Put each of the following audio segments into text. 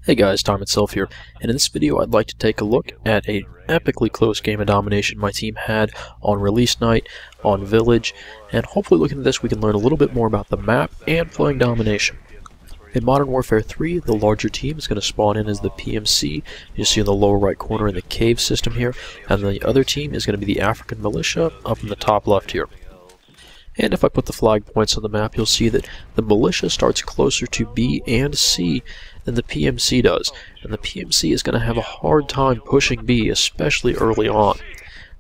Hey guys, Time Itself here, and in this video I'd like to take a look at an epically close game of Domination my team had on release night, on Village, and hopefully looking at this we can learn a little bit more about the map and playing Domination. In Modern Warfare 3, the larger team is going to spawn in as the PMC, you see in the lower right corner in the cave system here, and the other team is going to be the African Militia up in the top left here. And if I put the flag points on the map, you'll see that the Militia starts closer to B and C than the PMC does, and the PMC is going to have a hard time pushing B, especially early on.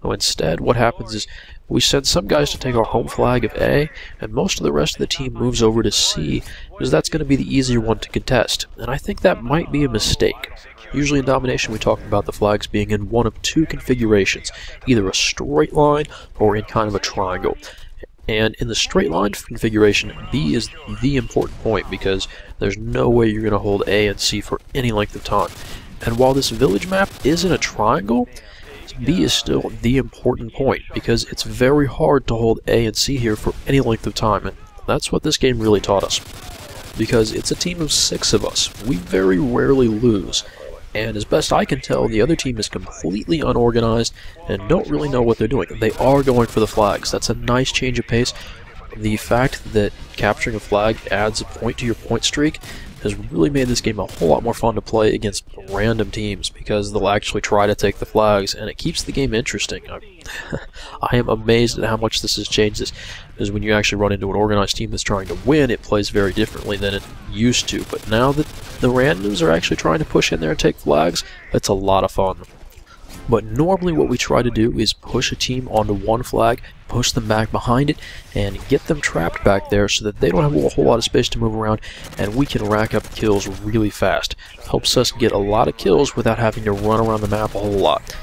Now instead, what happens is we send some guys to take our home flag of A, and most of the rest of the team moves over to C, because that's going to be the easier one to contest, and I think that might be a mistake. Usually in Domination we talk about the flags being in one of two configurations, either a straight line or in kind of a triangle. And in the straight line configuration, B is the important point because there's no way you're going to hold A and C for any length of time. And while this village map isn't a triangle, B is still the important point because it's very hard to hold A and C here for any length of time. And that's what this game really taught us. Because it's a team of 6 of us. We very rarely lose. And as best I can tell, the other team is completely unorganized and don't really know what they're doing. They are going for the flags. That's a nice change of pace. The fact that capturing a flag adds a point to your point streak has really made this game a whole lot more fun to play against random teams because they'll actually try to take the flags, and it keeps the game interesting. I am amazed at how much this has changed this, because when you actually run into an organized team that's trying to win, it plays very differently than it used to. But now that the randoms are actually trying to push in there and take flags, it's a lot of fun. But normally what we try to do is push a team onto one flag, push them back behind it, and get them trapped back there so that they don't have a whole lot of space to move around, and we can rack up kills really fast. Helps us get a lot of kills without having to run around the map a whole lot.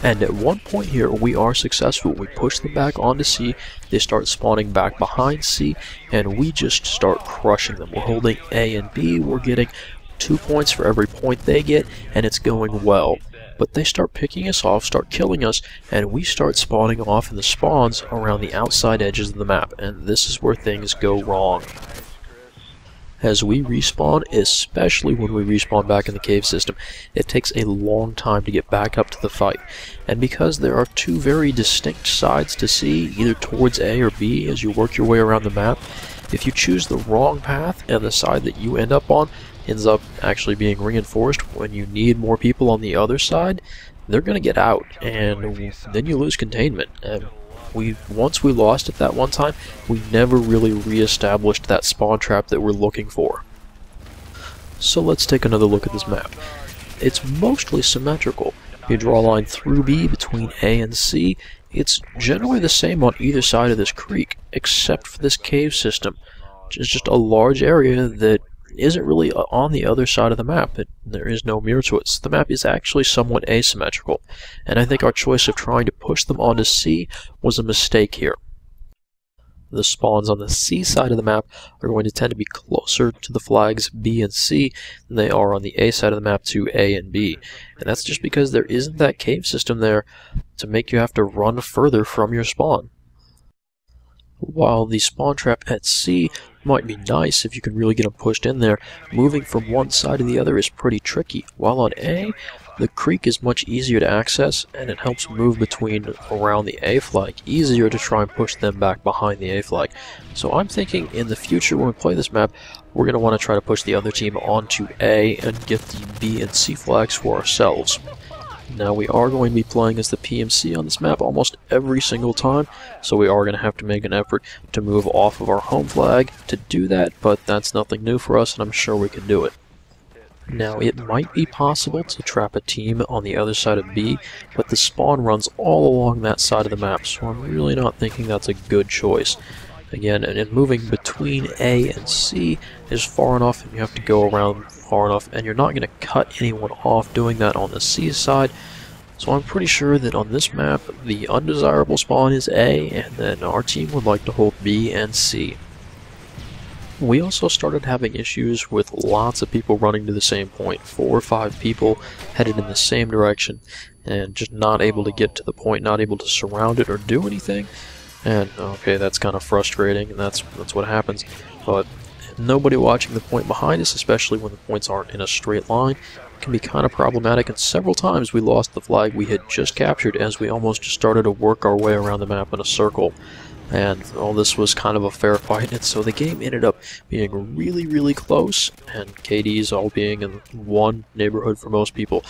And at one point here, we are successful. We push them back onto C, they start spawning back behind C, and we just start crushing them. We're holding A and B, we're getting 2 points for every point they get, and it's going well. But they start picking us off, start killing us, and we start spawning off in the spawns around the outside edges of the map, and this is where things go wrong. As we respawn, especially when we respawn back in the cave system, it takes a long time to get back up to the fight. And because there are two very distinct sides to see, either towards A or B as you work your way around the map, if you choose the wrong path and the side that you end up on ends up actually being reinforced when you need more people on the other side, they're going to get out, and then you lose containment. And once we lost it that one time, we never really re-established that spawn trap that we're looking for. So let's take another look at this map. It's mostly symmetrical. You draw a line through B between A and C. It's generally the same on either side of this creek, except for this cave system. It's just a large area that isn't really on the other side of the map. There is no mirror to it. So the map is actually somewhat asymmetrical, and I think our choice of trying to push them onto C was a mistake here. The spawns on the C side of the map are going to tend to be closer to the flags B and C than they are on the A side of the map to A and B, and that's just because there isn't that cave system there to make you have to run further from your spawn. While the spawn trap at C might be nice if you can really get them pushed in there, moving from one side to the other is pretty tricky. While on A, the creek is much easier to access, and it helps move between around the A flag, easier to try and push them back behind the A flag. So I'm thinking in the future when we play this map, we're going to want to try to push the other team onto A and get the B and C flags for ourselves. Now we are going to be playing as the PMC on this map almost every single time, so we are going to have to make an effort to move off of our home flag to do that, but that's nothing new for us and I'm sure we can do it. Now it might be possible to trap a team on the other side of B, but the spawn runs all along that side of the map, so I'm really not thinking that's a good choice. Again, and moving between A and C is far enough, and you have to go around far enough, and you're not going to cut anyone off doing that on the C side. So I'm pretty sure that on this map, the undesirable spawn is A, and then our team would like to hold B and C. We also started having issues with lots of people running to the same point, 4 or 5 people headed in the same direction, and just not able to get to the point, not able to surround it or do anything. And okay, that's kind of frustrating, and that's what happens. But nobody watching the point behind us, especially when the points aren't in a straight line, can be kind of problematic, and several times we lost the flag we had just captured as we almost just started to work our way around the map in a circle. And all this was kind of a fair fight, and so the game ended up being really, really close, and KDs all being in one neighborhood for most people.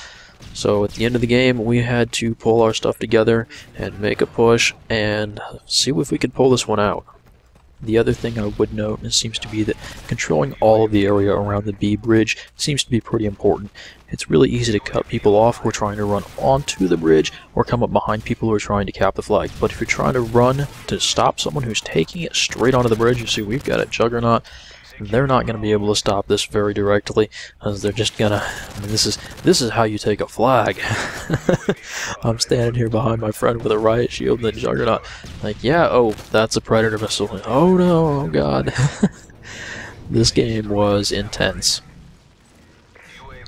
So at the end of the game, we had to pull our stuff together and make a push and see if we could pull this one out. The other thing I would note seems to be that controlling all of the area around the B bridge seems to be pretty important. It's really easy to cut people off who are trying to run onto the bridge or come up behind people who are trying to cap the flag. But if you're trying to run to stop someone who's taking it straight onto the bridge, you see we've got a Juggernaut. They're not going to be able to stop this very directly, as they're just gonna. I mean, this is how you take a flag. I'm standing here behind my friend with a riot shield and a Juggernaut. Like, yeah, oh, that's a Predator missile. Oh no, oh god. This game was intense.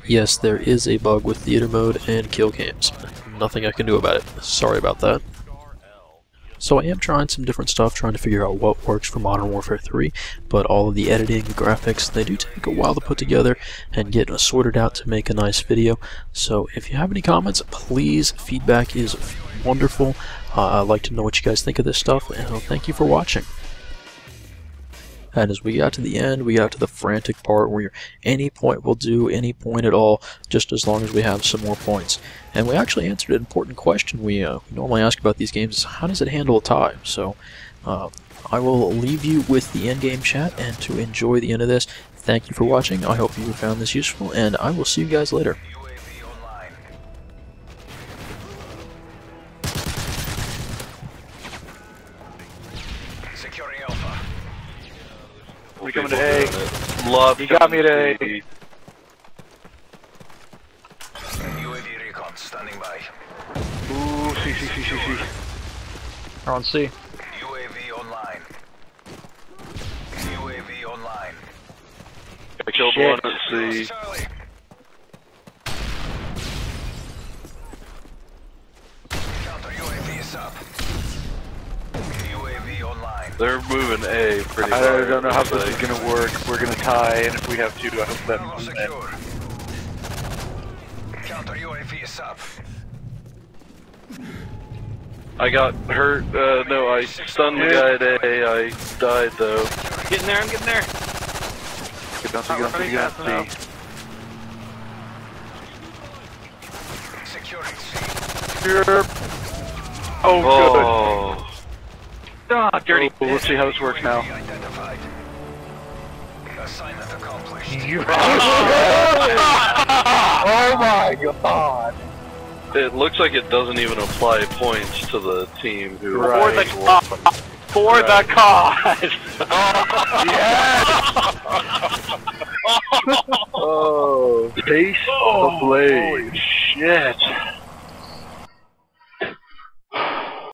Yes, there is a bug with theater mode and kill cams. Nothing I can do about it. Sorry about that. So I am trying some different stuff, trying to figure out what works for Modern Warfare 3, but all of the editing, the graphics, they do take a while to put together and get sorted out to make a nice video. So if you have any comments, please, feedback is wonderful. I'd like to know what you guys think of this stuff, and thank you for watching. And as we got to the end, we got to the frantic part where any point will do, any point at all, just as long as we have some more points. And we actually answered an important question we normally ask about these games: is how does it handle a tie? So I will leave you with the end game chat, and to enjoy the end of this, thank you for watching. I hope you found this useful, and I will see you guys later. Securing Alpha. We coming to A. Love You got me at A. UAV recon standing by. Ooh, C. They're on C. UAV online. UAV online. I killed Shit. one at C. Charlie. Counter UAV is up. UAV online. They're moving A pretty I hard. don't know how this is gonna work. We're gonna tie, and if we have to, I hope that Bravo moves in. secure. Counter UAV is up. I got hurt. No, I stunned the guy at A. I died though. Getting there, I'm getting there. Get on C. Securing C. Here. Oh, Oh, good. Ah, dirty. Well, let's see how this works now. UAV identified. Assignment accomplished. Oh my god. it looks like it doesn't even apply points to the team who. Right. For the cause! Oh, taste the blade. Holy shit!